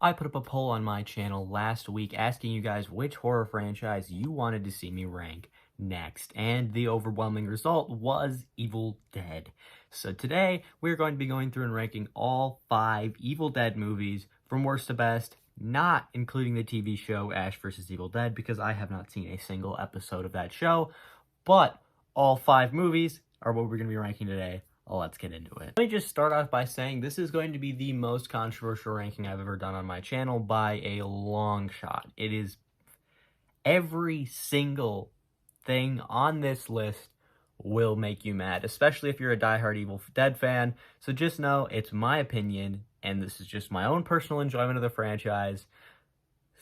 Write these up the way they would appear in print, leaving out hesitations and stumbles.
I put up a poll on my channel last week asking you guys which horror franchise you wanted to see me rank next, and the overwhelming result was Evil Dead. So today, we're going to be going through and ranking all 5 Evil Dead movies from worst to best, not including the TV show Ash vs. Evil Dead, because I have not seen a single episode of that show, but all 5 movies are what we're going to be ranking today. Let's get into it. Let me just start off by saying this is going to be the most controversial ranking I've ever done on my channel by a long shot. It is every single thing on this list will make you mad, especially if you're a diehard Evil Dead fan. So just know it's my opinion, and this is just my own personal enjoyment of the franchise.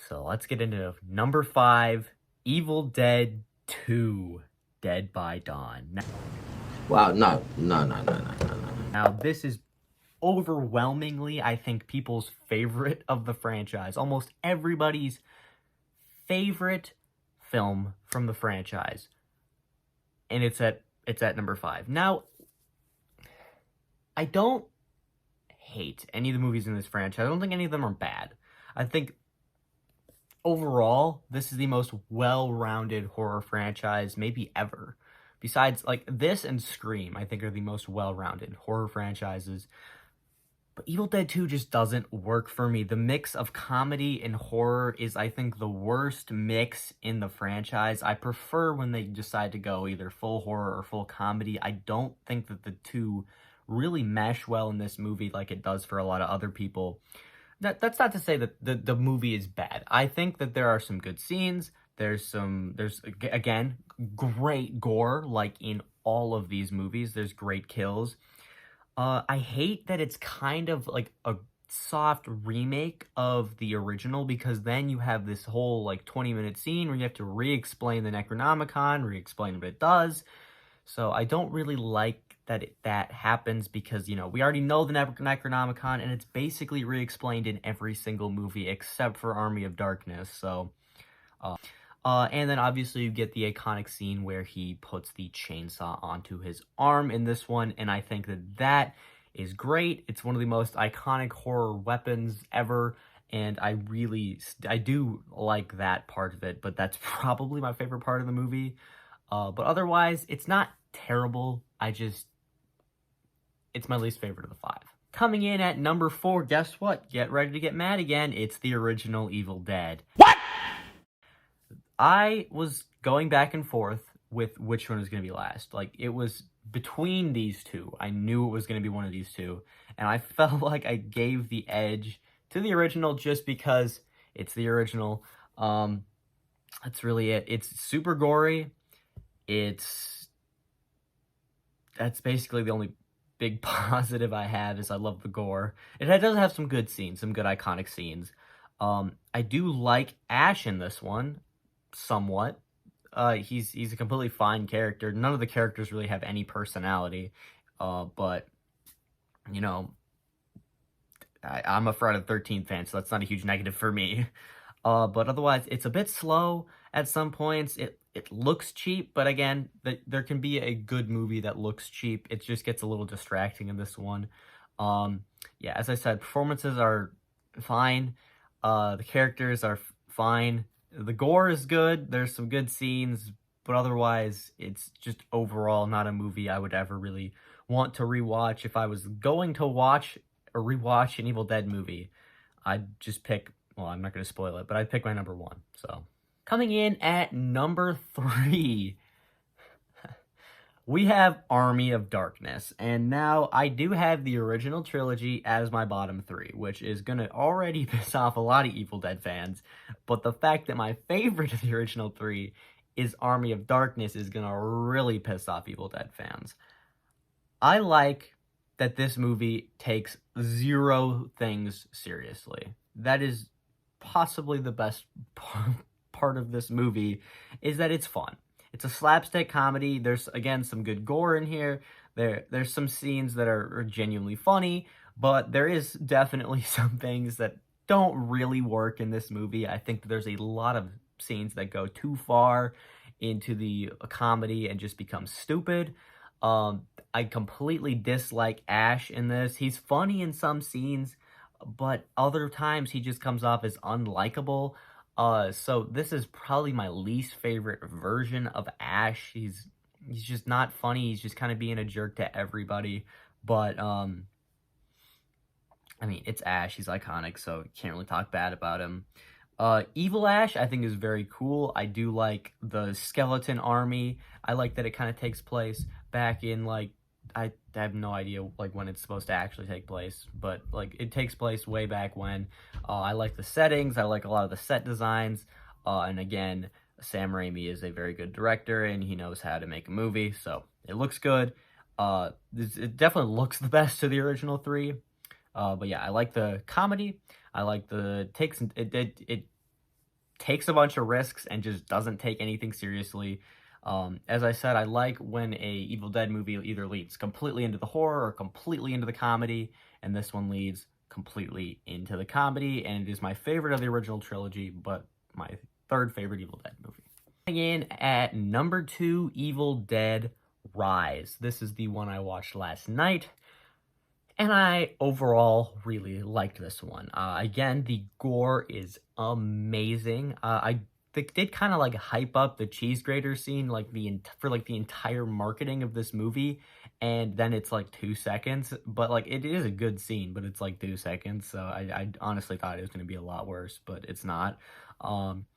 So let's get into number 5, Evil Dead 2, Dead by Dawn. Wow, no. Now, this is overwhelmingly, I think, people's favorite of the franchise. Almost everybody's favorite film from the franchise. And it's at number 5. Now, I don't hate any of the movies in this franchise. I don't think any of them are bad. I think overall, this is the most well-rounded horror franchise maybe ever. Besides, like, this and Scream, I think, are the most well-rounded horror franchises. But Evil Dead 2 just doesn't work for me. The mix of comedy and horror is, I think, the worst mix in the franchise. I prefer when they decide to go either full horror or full comedy. I don't think that the two really mesh well in this movie like it does for a lot of other people. That's not to say that the movie is bad. I think that there are some good scenes. There's again, great gore, like in all of these movies. There's great kills. I hate that it's kind of like a soft remake of the original, because then you have this whole like 20-minute scene where you have to re-explain the Necronomicon, re-explain what it does. So I don't really like that happens, because, you know, we already know the Necronomicon, and it's basically re-explained in every single movie except for Army of Darkness. So, and then obviously you get the iconic scene where he puts the chainsaw onto his arm in this one, and I think that is great. It's one of the most iconic horror weapons ever, and I do like that part of it, but that's probably my favorite part of the movie. But otherwise, it's not terrible. It's my least favorite of the 5. Coming in at number 4, guess what? Get ready to get mad again. It's the original Evil Dead. What? I was going back and forth with which one was going to be last. Like, it was between these two. I knew it was going to be one of these two. And I felt like I gave the edge to the original just because it's the original. That's really it. It's super gory. That's basically the only big positive I have, is I love the gore. It does have some good scenes, some good iconic scenes. I do like Ash in this one, somewhat. He's a completely fine character. None of the characters really have any personality, but, you know, I'm a Friday the 13th fan, so that's not a huge negative for me. But otherwise, it's a bit slow at some points. It looks cheap, but again, there can be a good movie that looks cheap. It just gets a little distracting in this one. Yeah, as I said, performances are fine. The characters are fine. The gore is good. There's some good scenes, but otherwise, it's just overall not a movie I would ever really want to rewatch. If I was going to watch or rewatch an Evil Dead movie, I'd just pick, well, I'm not going to spoil it, but I'd pick my number 1, so. Coming in at number 3, we have Army of Darkness, and now I do have the original trilogy as my bottom 3, which is going to already piss off a lot of Evil Dead fans, but the fact that my favorite of the original 3 is Army of Darkness is going to really piss off Evil Dead fans. I like that this movie takes 0 things seriously. That is possibly the best part of this movie, is that it's fun. It's a slapstick comedy. There's, again, some good gore in here. There's some scenes that are genuinely funny, but there is definitely some things that don't really work in this movie. I think there's a lot of scenes that go too far into the comedy and just become stupid. I completely dislike Ash in this. He's funny in some scenes, but other times he just comes off as unlikable. So this is probably my least favorite version of Ash. He's just not funny. He's just kind of being a jerk to everybody. But I mean, it's Ash. He's iconic, so you can't really talk bad about him. Evil Ash, I think, is very cool. I do like the skeleton army. I like that it kind of takes place back in, like, I have no idea, like, when it's supposed to actually take place, but, like, it takes place way back when. I like the settings. I like a lot of the set designs. And again, Sam Raimi is a very good director, and he knows how to make a movie, so it looks good. It definitely looks the best to the original three. But yeah, I like the comedy. I like the takes it takes a bunch of risks and just doesn't take anything seriously. As I said, I like when a Evil Dead movie either leads completely into the horror or completely into the comedy, and this one leads completely into the comedy, and it is my favorite of the original trilogy, but my third favorite Evil Dead movie. In at number 2, Evil Dead Rise. This is the one I watched last night. And I overall really liked this one. Again, the gore is amazing. I did kind of like hype up the cheese grater scene like for like the entire marketing of this movie, and then it's like 2 seconds. But like it is a good scene, but it's like 2 seconds. So I honestly thought it was going to be a lot worse, but it's not. Um,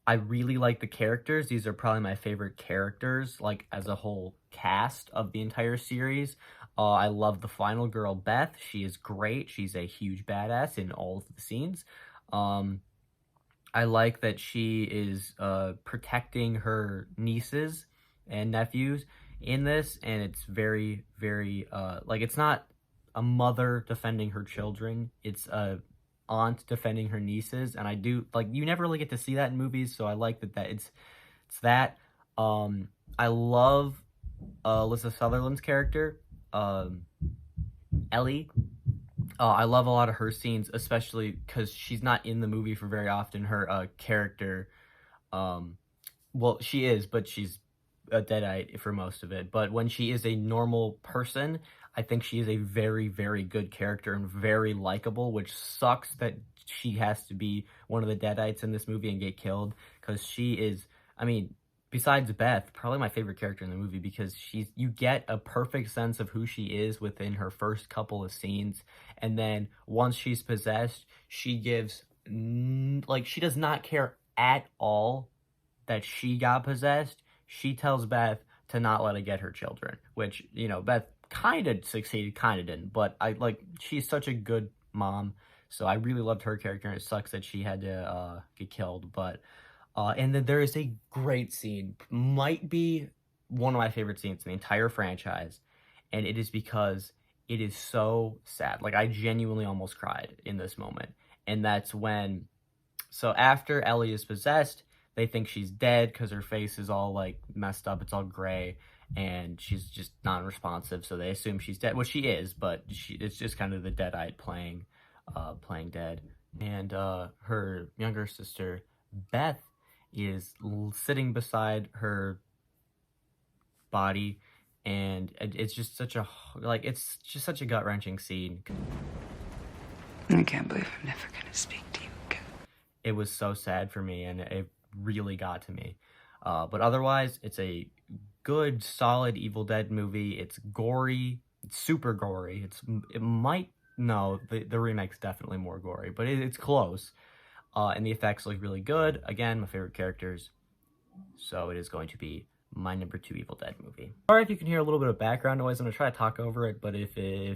I really like the characters. These are probably my favorite characters, like, as a whole cast of the entire series. I love the final girl, Beth. She is great. She's a huge badass in all of the scenes. Um, I like that she is protecting her nieces and nephews in this, and it's very, very, like, it's not a mother defending her children. It's a aunt defending her nieces, and I do like you never really get to see that in movies, so I like that it's that. I love Alyssa Sutherland's character, um, Ellie. I love a lot of her scenes, especially because she's not in the movie for very often. Her character, um, well, she is, but she's a deadite for most of it. But when she is a normal person, I think she is a very, very good character and very likable, which sucks that she has to be one of the deadites in this movie and get killed, because she is, I mean, besides Beth, probably my favorite character in the movie, because you get a perfect sense of who she is within her first couple of scenes, and then once she's possessed, she gives, like, she does not care at all that she got possessed. She tells Beth to not let it get her children, which, Beth kind of succeeded, kind of didn't, but she's such a good mom, so I really loved her character, and it sucks that she had to get killed, but and then there is a great scene, might be one of my favorite scenes in the entire franchise, and it is because it is so sad. Like, I genuinely almost cried in this moment, and that's when, so after Ellie is possessed, they think she's dead because her face is all, like, messed up, it's all gray, and she's just non-responsive, so they assume she's dead. Well, she is, but it's just kind of the deadite playing dead. And her younger sister, Beth, is sitting beside her body, and it's just such a, like, it's just such a gut-wrenching scene. I can't believe I'm never gonna speak to you again. It was so sad for me, and it really got to me. But otherwise, it's a good, solid Evil Dead movie. It's gory. It's super gory. The remake's definitely more gory, but it's close. And the effects look really good. Again, my favorite characters. So it is going to be my number 2 Evil Dead movie. Sorry if you can hear a little bit of background noise. I'm going to try to talk over it, but if you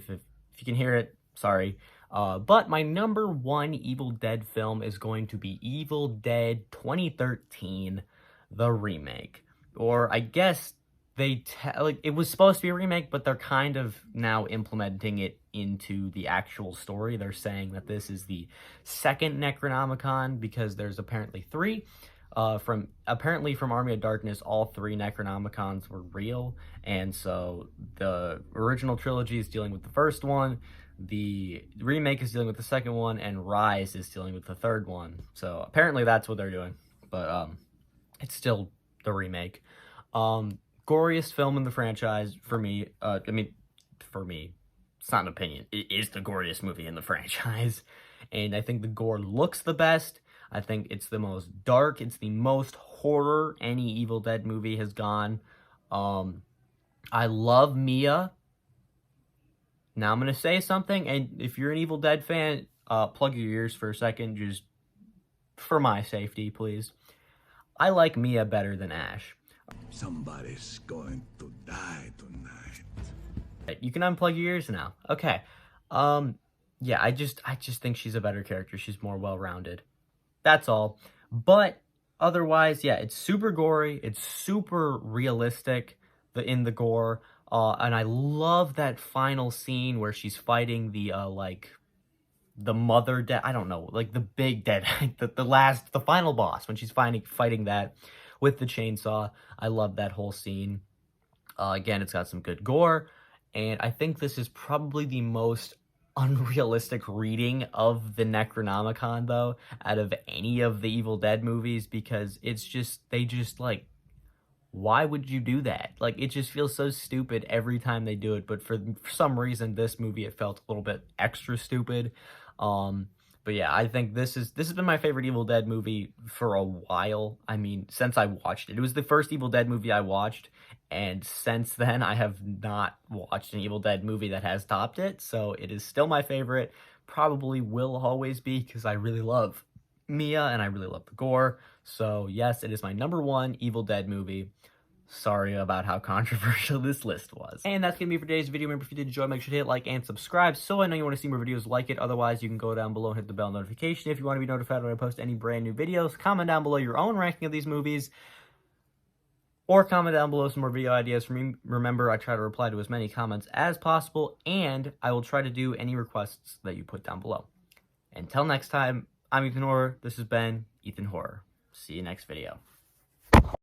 can hear it, sorry. But my number 1 Evil Dead film is going to be Evil Dead 2013, the remake. Or I guess it was supposed to be a remake, but they're kind of now implementing it into the actual story. They're saying that this is the second Necronomicon because there's apparently 3. From Army of Darkness, all 3 Necronomicons were real, and so the original trilogy is dealing with the first one, the remake is dealing with the second one, and Rise is dealing with the third one. So apparently that's what they're doing, but it's still the remake. Goriest film in the franchise for me. it's not an opinion, it is the goriest movie in the franchise. And I think the gore looks the best. I think it's the most dark. It's the most horror any Evil Dead movie has gone. I love Mia. Now I'm going to say something, and if you're an Evil Dead fan, plug your ears for a second, just for my safety, please. I like Mia better than Ash. Somebody's going to die tonight. You can unplug your ears now. Okay. Yeah, I just think she's a better character. She's more well-rounded. That's all. But otherwise, yeah, it's super gory. It's super realistic in the gore. And I love that final scene where she's fighting the the mother dead. I don't know, like the big dead, the final boss when she's fighting that with the chainsaw. I love that whole scene. Again, it's got some good gore, and I think this is probably the most unrealistic reading of the Necronomicon, though, out of any of the Evil Dead movies, because it's just, like, why would you do that? Like, it just feels so stupid every time they do it, but for some reason, this movie, it felt a little bit extra stupid. But yeah, I think this has been my favorite Evil Dead movie for a while. I mean, since I watched it. It was the first Evil Dead movie I watched, and since then, I have not watched an Evil Dead movie that has topped it, so it is still my favorite. Probably will always be, because I really love Mia, and I really love the gore. So yes, it is my #1 Evil Dead movie. Sorry about how controversial this list was. And that's going to be for today's video. Remember, if you did enjoy, make sure to hit like and subscribe, so I know you want to see more videos like it. Otherwise, you can go down below and hit the bell notification if you want to be notified when I post any brand new videos. Comment down below your own ranking of these movies, or comment down below some more video ideas for me. Remember, I try to reply to as many comments as possible, and I will try to do any requests that you put down below. Until next time, I'm Ethan Horror. This has been Ethan Horror. See you next video.